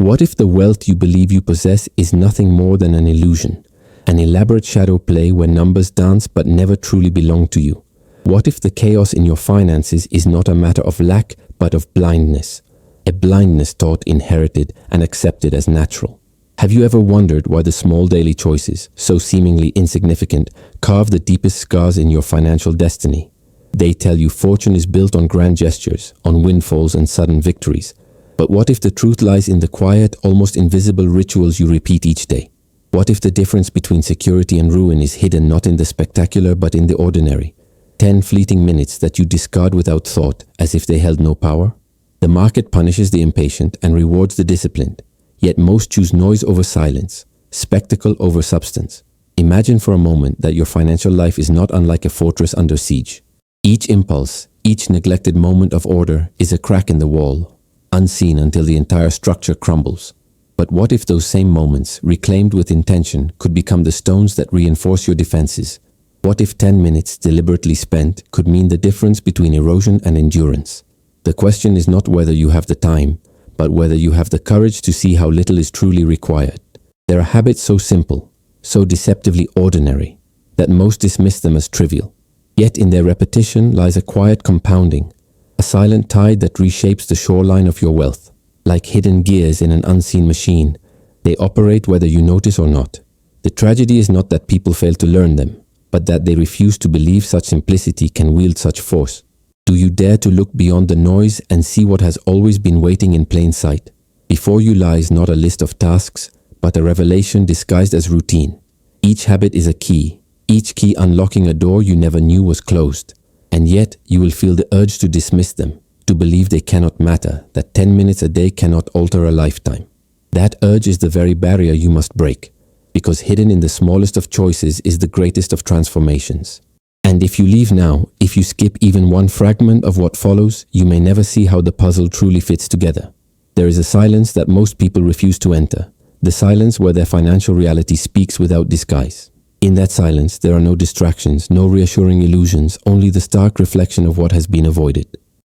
What if the wealth you believe you possess is nothing more than an illusion, an elaborate shadow play where numbers dance but never truly belong to you? What if the chaos in your finances is not a matter of lack but of blindness, a blindness thought inherited and accepted as natural? Have you ever wondered why the small daily choices, so seemingly insignificant, carve the deepest scars in your financial destiny? They tell you fortune is built on grand gestures, on windfalls and sudden victories. But what if the truth lies in the quiet, almost invisible rituals you repeat each day? What if the difference between security and ruin is hidden not in the spectacular but in the ordinary? 10 fleeting minutes that you discard without thought, as if they held no power? The market punishes the impatient and rewards the disciplined. Yet most choose noise over silence, spectacle over substance. Imagine for a moment that your financial life is not unlike a fortress under siege. Each impulse, each neglected moment of order is a crack in the wall, unseen until the entire structure crumbles. But what if those same moments, reclaimed with intention, could become the stones that reinforce your defenses? What if 10 minutes deliberately spent could mean the difference between erosion and endurance? The question is not whether you have the time, but whether you have the courage to see how little is truly required. There are habits so simple, so deceptively ordinary, that most dismiss them as trivial. Yet in their repetition lies a quiet compounding, a silent tide that reshapes the shoreline of your wealth. Like hidden gears in an unseen machine, they operate whether you notice or not. The tragedy is not that people fail to learn them, but that they refuse to believe such simplicity can wield such force. Do you dare to look beyond the noise and see what has always been waiting in plain sight? Before you lies not a list of tasks, but a revelation disguised as routine. Each habit is a key, each key unlocking a door you never knew was closed. And yet you will feel the urge to dismiss them, to believe they cannot matter, that 10 minutes a day cannot alter a lifetime. That urge is the very barrier you must break, because hidden in the smallest of choices is the greatest of transformations. And if you leave now, if you skip even one fragment of what follows, you may never see how the puzzle truly fits together. There is a silence that most people refuse to enter, the silence where their financial reality speaks without disguise. In that silence, there are no distractions, no reassuring illusions, only the stark reflection of what has been avoided.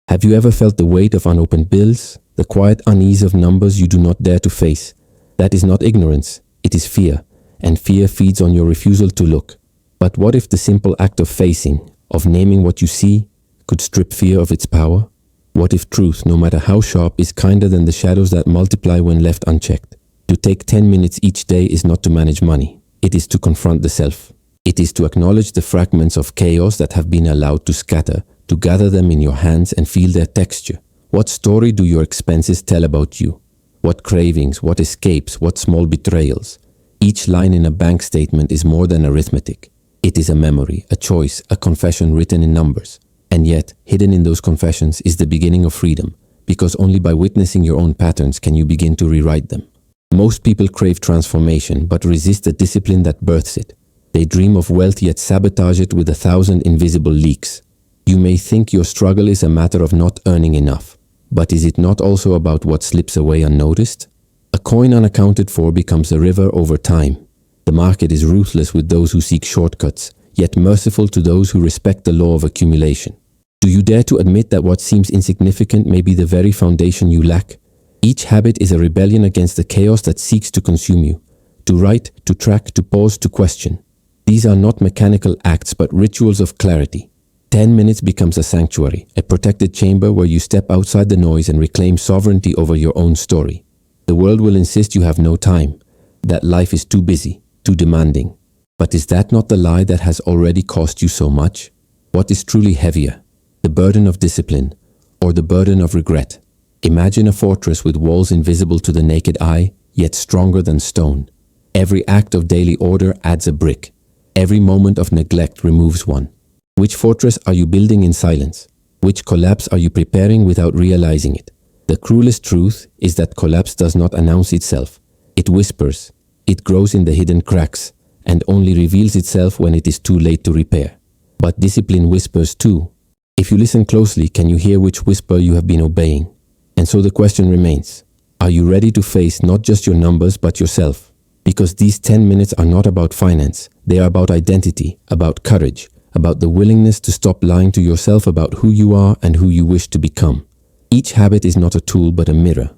Have you ever felt the weight of unopened bills, the quiet unease of numbers you do not dare to face? That is not ignorance, it is fear, and fear feeds on your refusal to look. But what if the simple act of facing, of naming what you see, could strip fear of its power? What if truth, no matter how sharp, is kinder than the shadows that multiply when left unchecked? To take 10 minutes each day is not to manage money. It is to confront the self. It is to acknowledge the fragments of chaos that have been allowed to scatter, to gather them in your hands and feel their texture. What story do your expenses tell about you? What cravings, what escapes, what small betrayals? Each line in a bank statement is more than arithmetic. It is a memory, a choice, a confession written in numbers. And yet, hidden in those confessions is the beginning of freedom, because only by witnessing your own patterns can you begin to rewrite them. Most people crave transformation, but resist the discipline that births it. They dream of wealth yet sabotage it with 1,000 invisible leaks. You may think your struggle is a matter of not earning enough, but is it not also about what slips away unnoticed? A coin unaccounted for becomes a river over time. The market is ruthless with those who seek shortcuts, yet merciful to those who respect the law of accumulation. Do you dare to admit that what seems insignificant may be the very foundation you lack? Each habit is a rebellion against the chaos that seeks to consume you. To write, to track, to pause, to question. These are not mechanical acts but rituals of clarity. 10 minutes becomes a sanctuary, a protected chamber where you step outside the noise and reclaim sovereignty over your own story. The world will insist you have no time, that life is too busy, too demanding. But is that not the lie that has already cost you so much? What is truly heavier, the burden of discipline or the burden of regret? Imagine a fortress with walls invisible to the naked eye, yet stronger than stone. Every act of daily order adds a brick. Every moment of neglect removes one. Which fortress are you building in silence? Which collapse are you preparing without realizing it? The cruelest truth is that collapse does not announce itself. It whispers. It grows in the hidden cracks and only reveals itself when it is too late to repair. But discipline whispers too. If you listen closely, can you hear which whisper you have been obeying? And so the question remains, are you ready to face not just your numbers but yourself? Because these 10 minutes are not about finance, they are about identity, about courage, about the willingness to stop lying to yourself about who you are and who you wish to become. Each habit is not a tool but a mirror.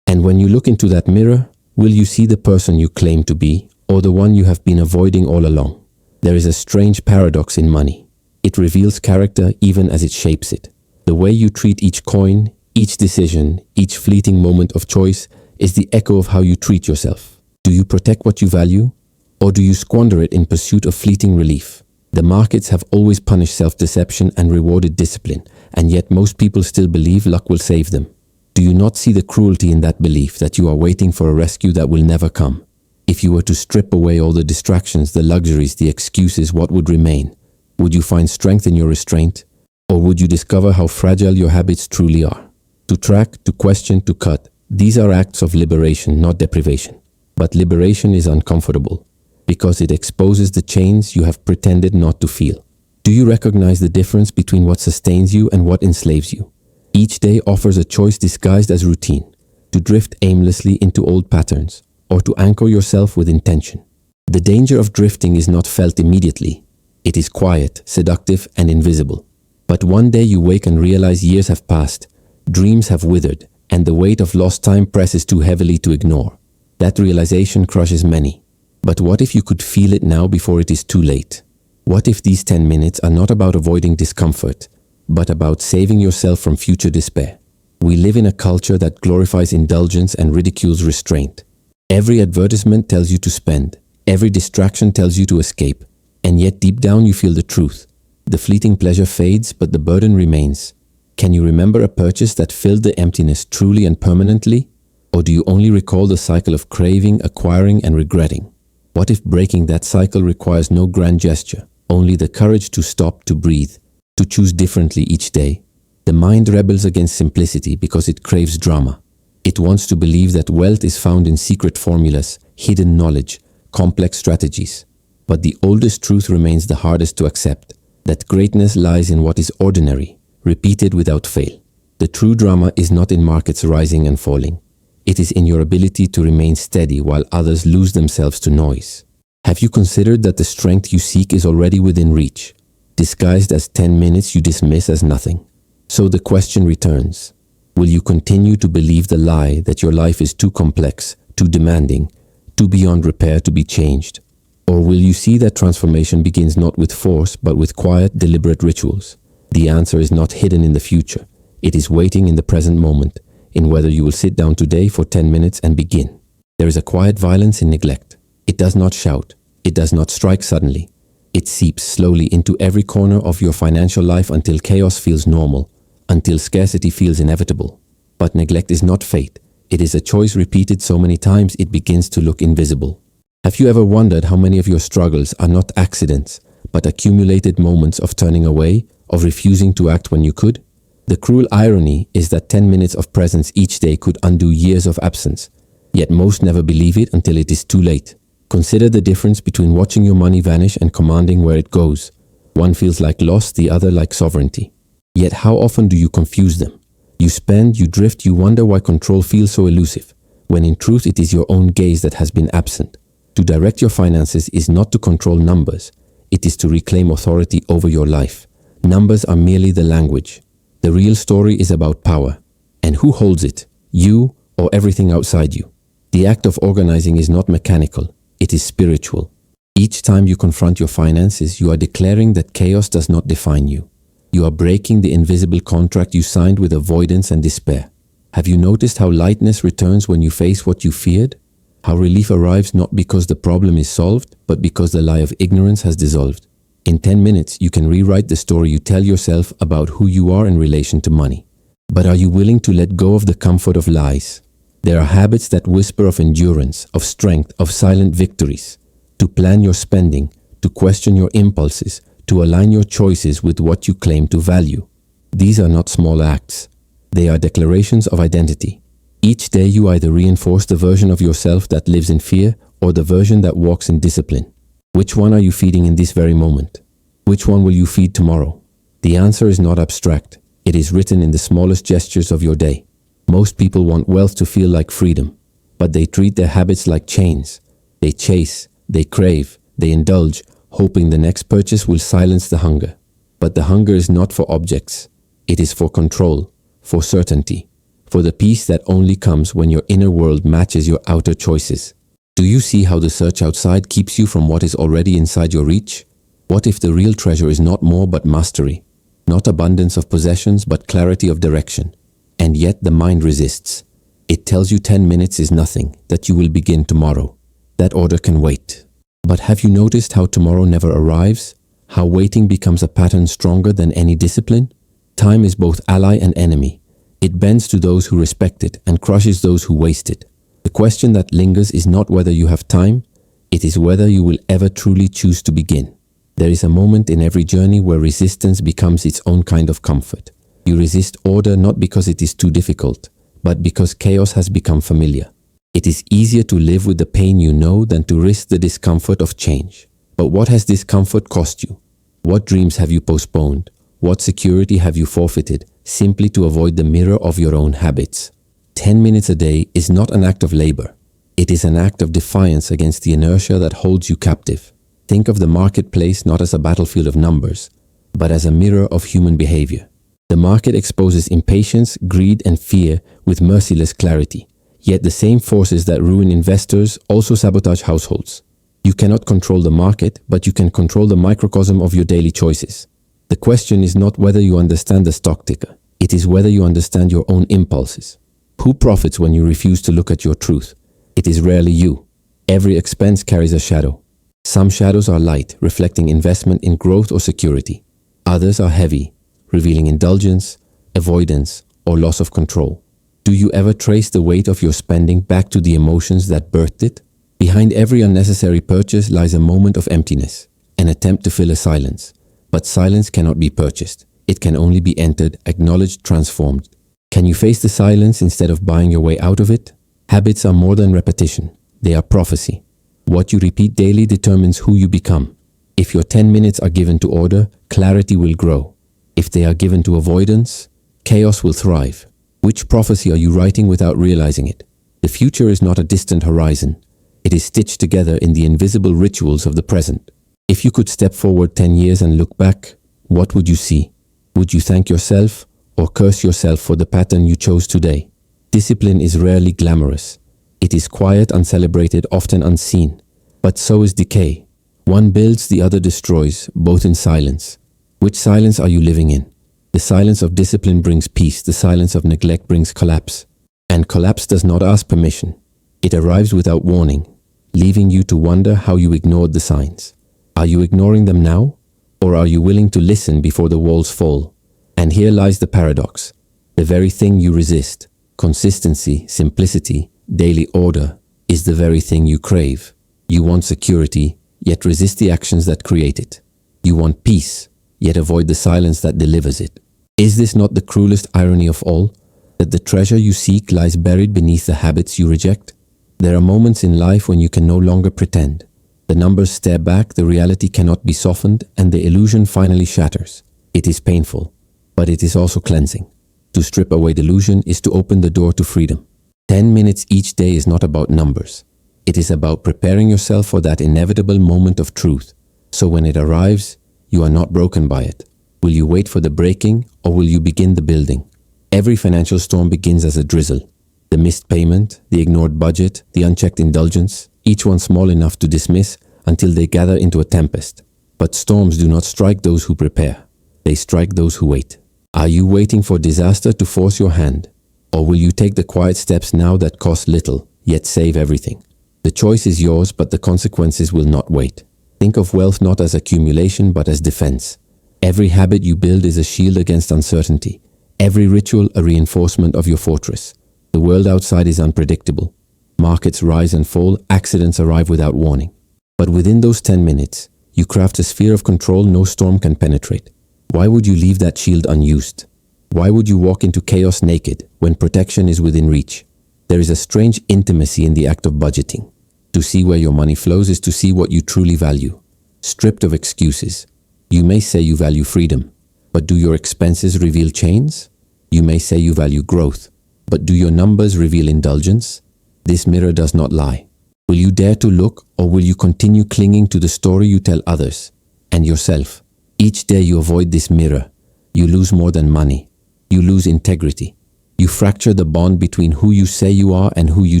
And when you look into that mirror, will you see the person you claim to be or the one you have been avoiding all along? There is a strange paradox in money. It reveals character even as it shapes it. The way you treat each coin, each decision, each fleeting moment of choice is the echo of how you treat yourself. Do you protect what you value, or do you squander it in pursuit of fleeting relief? The markets have always punished self-deception and rewarded discipline, and yet most people still believe luck will save them. Do you not see the cruelty in that belief that you are waiting for a rescue that will never come? If you were to strip away all the distractions, the luxuries, the excuses, what would remain? Would you find strength in your restraint? Or would you discover how fragile your habits truly are? To track, to question, to cut, these are acts of liberation, not deprivation. But liberation is uncomfortable, because it exposes the chains you have pretended not to feel. Do you recognize the difference between what sustains you and what enslaves you? Each day offers a choice disguised as routine, to drift aimlessly into old patterns, or to anchor yourself with intention. The danger of drifting is not felt immediately. It is quiet, seductive, and invisible. But one day you wake and realize years have passed, dreams have withered, and the weight of lost time presses too heavily to ignore. That realization crushes many. But what if you could feel it now before it is too late? What if these 10 minutes are not about avoiding discomfort, but about saving yourself from future despair? We live in a culture that glorifies indulgence and ridicules restraint. Every advertisement tells you to spend. Every distraction tells you to escape. And yet deep down you feel the truth. The fleeting pleasure fades, but the burden remains. Can you remember a purchase that filled the emptiness truly and permanently? Or do you only recall the cycle of craving, acquiring, and regretting? What if breaking that cycle requires no grand gesture, only the courage to stop, to breathe, to choose differently each day? The mind rebels against simplicity because it craves drama. It wants to believe that wealth is found in secret formulas, hidden knowledge, complex strategies. But the oldest truth remains the hardest to accept, that greatness lies in what is ordinary, repeated without fail. The true drama is not in markets rising and falling. It is in your ability to remain steady while others lose themselves to noise. Have you considered that the strength you seek is already within reach, disguised as 10 minutes you dismiss as nothing? So the question returns. Will you continue to believe the lie that your life is too complex, too demanding, too beyond repair to be changed? Or will you see that transformation begins not with force, but with quiet, deliberate rituals? The answer is not hidden in the future. It is waiting in the present moment, in whether you will sit down today for 10 minutes and begin. There is a quiet violence in neglect. It does not shout. It does not strike suddenly. It seeps slowly into every corner of your financial life until chaos feels normal, until scarcity feels inevitable. But neglect is not fate. It is a choice repeated so many times it begins to look invisible. Have you ever wondered how many of your struggles are not accidents, but accumulated moments of turning away, of refusing to act when you could? The cruel irony is that 10 minutes of presence each day could undo years of absence. Yet most never believe it until it is too late. Consider the difference between watching your money vanish and commanding where it goes. One feels like loss, the other like sovereignty. Yet how often do you confuse them? You spend, you drift, you wonder why control feels so elusive, when in truth it is your own gaze that has been absent. To direct your finances is not to control numbers. It is to reclaim authority over your life. Numbers are merely the language. The real story is about power. And who holds it? You or everything outside you? The act of organizing is not mechanical. It is spiritual. Each time you confront your finances, you are declaring that chaos does not define you. You are breaking the invisible contract you signed with avoidance and despair. Have you noticed how lightness returns when you face what you feared? How relief arrives not because the problem is solved, but because the lie of ignorance has dissolved. In 10 minutes, you can rewrite the story you tell yourself about who you are in relation to money. But are you willing to let go of the comfort of lies? There are habits that whisper of endurance, of strength, of silent victories. To plan your spending, to question your impulses, to align your choices with what you claim to value. These are not small acts. They are declarations of identity. Each day you either reinforce the version of yourself that lives in fear or the version that walks in discipline. Which one are you feeding in this very moment? Which one will you feed tomorrow? The answer is not abstract. It is written in the smallest gestures of your day. Most people want wealth to feel like freedom, but they treat their habits like chains. They chase, they crave, they indulge, hoping the next purchase will silence the hunger. But the hunger is not for objects. It is for control, for certainty, for the peace that only comes when your inner world matches your outer choices. Do you see how the search outside keeps you from what is already inside your reach? What if the real treasure is not more but mastery? Not abundance of possessions but clarity of direction. And yet the mind resists. It tells you 10 minutes is nothing, that you will begin tomorrow. That order can wait. But have you noticed how tomorrow never arrives? How waiting becomes a pattern stronger than any discipline? Time is both ally and enemy. It bends to those who respect it and crushes those who waste it. The question that lingers is not whether you have time, it is whether you will ever truly choose to begin. There is a moment in every journey where resistance becomes its own kind of comfort. You resist order not because it is too difficult, but because chaos has become familiar. It is easier to live with the pain you know than to risk the discomfort of change. But what has discomfort cost you? What dreams have you postponed? What security have you forfeited simply to avoid the mirror of your own habits? 10 minutes a day is not an act of labor. It is an act of defiance against the inertia that holds you captive. Think of the marketplace not as a battlefield of numbers, but as a mirror of human behavior. The market exposes impatience, greed, and fear with merciless clarity. Yet the same forces that ruin investors also sabotage households. You cannot control the market, but you can control the microcosm of your daily choices. The question is not whether you understand the stock ticker. It is whether you understand your own impulses. Who profits when you refuse to look at your truth? It is rarely you. Every expense carries a shadow. Some shadows are light, reflecting investment in growth or security. Others are heavy, revealing indulgence, avoidance, or loss of control. Do you ever trace the weight of your spending back to the emotions that birthed it? Behind every unnecessary purchase lies a moment of emptiness, an attempt to fill a silence. But silence cannot be purchased. It can only be entered, acknowledged, transformed. Can you face the silence instead of buying your way out of it? Habits are more than repetition. They are prophecy. What you repeat daily determines who you become. If your 10 minutes are given to order, clarity will grow. If they are given to avoidance, chaos will thrive. Which prophecy are you writing without realizing it? The future is not a distant horizon. It is stitched together in the invisible rituals of the present. If you could step forward 10 years and look back, what would you see? Would you thank yourself or curse yourself for the pattern you chose today? Discipline is rarely glamorous. It is quiet, uncelebrated, often unseen. But so is decay. One builds, the other destroys, both in silence. Which silence are you living in? The silence of discipline brings peace. The silence of neglect brings collapse. And collapse does not ask permission. It arrives without warning, leaving you to wonder how you ignored the signs. Are you ignoring them now? Or are you willing to listen before the walls fall? And here lies the paradox. The very thing you resist, consistency, simplicity, daily order, is the very thing you crave. You want security, yet resist the actions that create it. You want peace, yet avoid the silence that delivers it. Is this not the cruelest irony of all? That the treasure you seek lies buried beneath the habits you reject? There are moments in life when you can no longer pretend. The numbers stare back, the reality cannot be softened, and the illusion finally shatters. It is painful, but it is also cleansing. To strip away delusion is to open the door to freedom. 10 minutes each day is not about numbers. It is about preparing yourself for that inevitable moment of truth. So when it arrives, you are not broken by it. Will you wait for the breaking, or will you begin the building? Every financial storm begins as a drizzle. The missed payment, the ignored budget, the unchecked indulgence, each one small enough to dismiss until they gather into a tempest. But storms do not strike those who prepare. They strike those who wait. Are you waiting for disaster to force your hand? Or will you take the quiet steps now that cost little, yet save everything? The choice is yours, but the consequences will not wait. Think of wealth not as accumulation, but as defense. Every habit you build is a shield against uncertainty. Every ritual a reinforcement of your fortress. The world outside is unpredictable. Markets rise and fall, accidents arrive without warning. But within those 10 minutes, you craft a sphere of control no storm can penetrate. Why would you leave that shield unused? Why would you walk into chaos naked when protection is within reach? There is a strange intimacy in the act of budgeting. To see where your money flows is to see what you truly value. Stripped of excuses. You may say you value freedom, but do your expenses reveal chains? You may say you value growth, but do your numbers reveal indulgence? This mirror does not lie. Will you dare to look, or will you continue clinging to the story you tell others and yourself? Each day you avoid this mirror, you lose more than money. You lose integrity. You fracture the bond between who you say you are and who you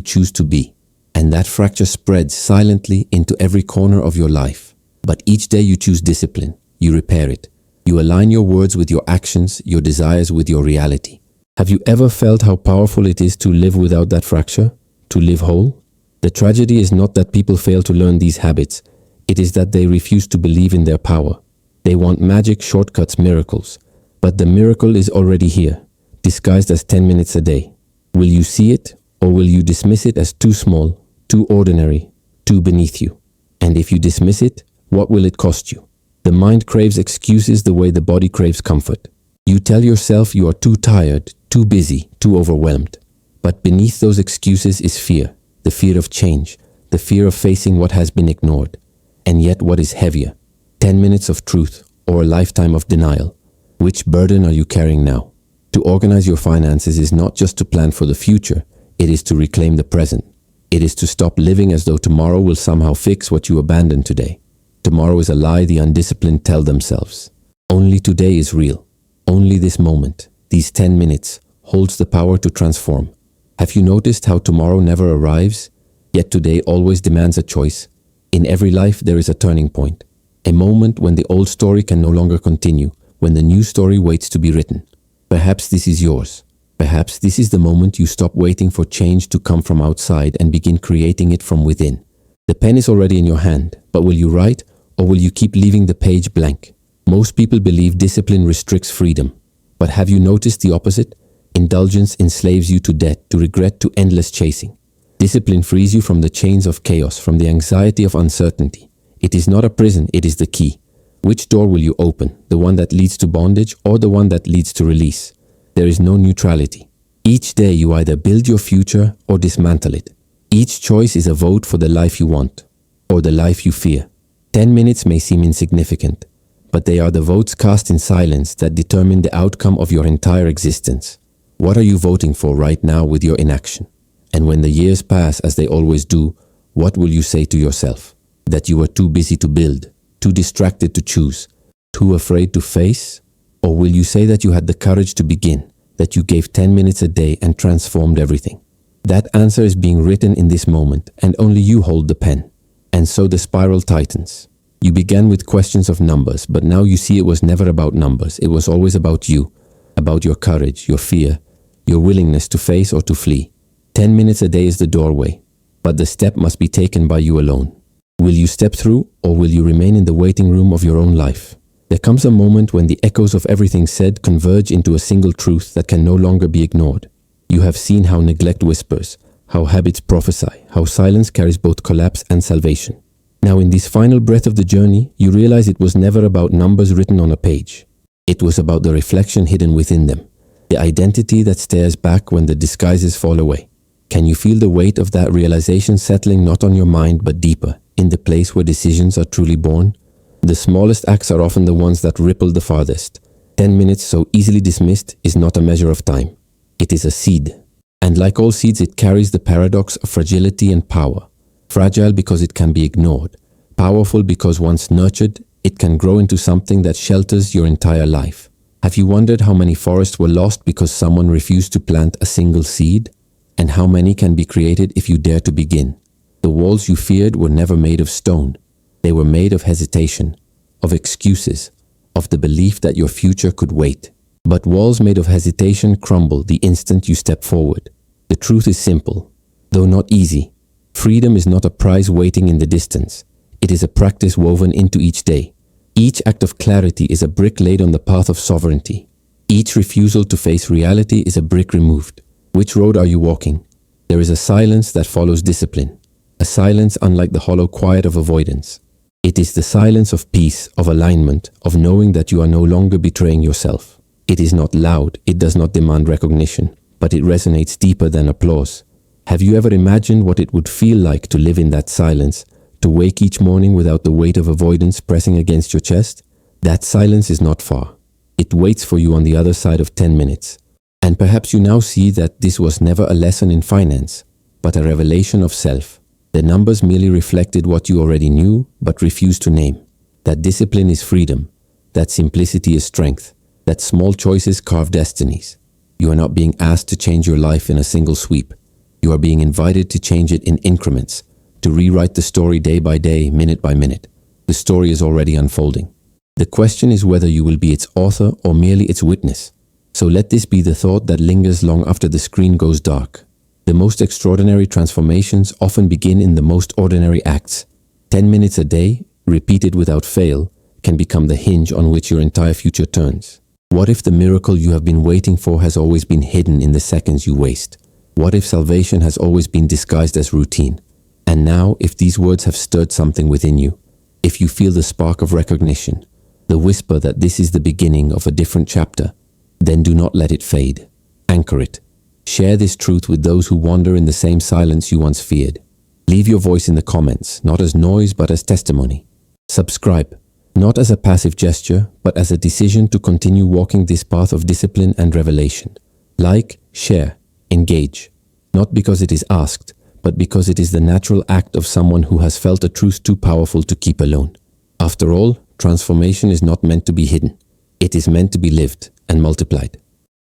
choose to be. And that fracture spreads silently into every corner of your life. But each day you choose discipline. You repair it. You align your words with your actions, your desires with your reality. Have you ever felt how powerful it is to live without that fracture? To live whole? The tragedy is not that people fail to learn these habits. It is that they refuse to believe in their power. They want magic, shortcuts, miracles. But the miracle is already here, disguised as 10 minutes a day. Will you see it, or will you dismiss it as too small, too ordinary, too beneath you? And if you dismiss it, what will it cost you? The mind craves excuses the way the body craves comfort. You tell yourself you are too tired, too busy, too overwhelmed. But beneath those excuses is fear, the fear of change, the fear of facing what has been ignored. And yet what is heavier? 10 minutes of truth or a lifetime of denial? Which burden are you carrying now? To organize your finances is not just to plan for the future, it is to reclaim the present. It is to stop living as though tomorrow will somehow fix what you abandoned today. Tomorrow is a lie the undisciplined tell themselves. Only today is real. Only this moment, these 10 minutes, holds the power to transform. Have you noticed how tomorrow never arrives? Yet today always demands a choice. In every life there is a turning point. A moment when the old story can no longer continue, when the new story waits to be written. Perhaps this is yours. Perhaps this is the moment you stop waiting for change to come from outside and begin creating it from within. The pen is already in your hand, but will you write, or will you keep leaving the page blank? Most people believe discipline restricts freedom. But have you noticed the opposite? Indulgence enslaves you to debt, to regret, to endless chasing. Discipline frees you from the chains of chaos, from the anxiety of uncertainty. It is not a prison, it is the key. Which door will you open? The one that leads to bondage or the one that leads to release? There is no neutrality. Each day you either build your future or dismantle it. Each choice is a vote for the life you want or the life you fear. 10 minutes may seem insignificant, but they are the votes cast in silence that determine the outcome of your entire existence. What are you voting for right now with your inaction? And when the years pass, as they always do, what will you say to yourself? That you were too busy to build, too distracted to choose, too afraid to face? Or will you say that you had the courage to begin, that you gave 10 minutes a day and transformed everything? That answer is being written in this moment, and only you hold the pen. And so the spiral tightens. You began with questions of numbers, but now you see it was never about numbers. It was always about you, about your courage, your fear, your willingness to face or to flee. 10 minutes a day is the doorway, but the step must be taken by you alone. Will you step through, or will you remain in the waiting room of your own life? There comes a moment when the echoes of everything said converge into a single truth that can no longer be ignored. You have seen how neglect whispers, how habits prophesy, how silence carries both collapse and salvation. Now in this final breath of the journey, you realize it was never about numbers written on a page. It was about the reflection hidden within them, the identity that stares back when the disguises fall away. Can you feel the weight of that realization settling not on your mind but deeper, in the place where decisions are truly born? The smallest acts are often the ones that ripple the farthest. 10 minutes so easily dismissed is not a measure of time. It is a seed. And like all seeds, it carries the paradox of fragility and power. Fragile because it can be ignored. Powerful because once nurtured, it can grow into something that shelters your entire life. Have you wondered how many forests were lost because someone refused to plant a single seed? And how many can be created if you dare to begin? The walls you feared were never made of stone. They were made of hesitation, of excuses, of the belief that your future could wait. But walls made of hesitation crumble the instant you step forward. The truth is simple, though not easy. Freedom is not a prize waiting in the distance. It is a practice woven into each day. Each act of clarity is a brick laid on the path of sovereignty. Each refusal to face reality is a brick removed. Which road are you walking? There is a silence that follows discipline. A silence unlike the hollow quiet of avoidance. It is the silence of peace, of alignment, of knowing that you are no longer betraying yourself. It is not loud, it does not demand recognition, but it resonates deeper than applause. Have you ever imagined what it would feel like to live in that silence, to wake each morning without the weight of avoidance pressing against your chest? That silence is not far. It waits for you on the other side of 10 minutes. And perhaps you now see that this was never a lesson in finance, but a revelation of self. The numbers merely reflected what you already knew, but refused to name. That discipline is freedom. That simplicity is strength. That small choices carve destinies. You are not being asked to change your life in a single sweep. You are being invited to change it in increments, to rewrite the story day by day, minute by minute. The story is already unfolding. The question is whether you will be its author or merely its witness. So let this be the thought that lingers long after the screen goes dark. The most extraordinary transformations often begin in the most ordinary acts. 10 minutes a day, repeated without fail, can become the hinge on which your entire future turns. What if the miracle you have been waiting for has always been hidden in the seconds you waste? What if salvation has always been disguised as routine? And now, if these words have stirred something within you, if you feel the spark of recognition, the whisper that this is the beginning of a different chapter, then do not let it fade. Anchor it. Share this truth with those who wander in the same silence you once feared. Leave your voice in the comments, not as noise but as testimony. Subscribe, not as a passive gesture, but as a decision to continue walking this path of discipline and revelation. Like, share, engage. Not because it is asked, but because it is the natural act of someone who has felt a truth too powerful to keep alone. After all, transformation is not meant to be hidden. It is meant to be lived and multiplied.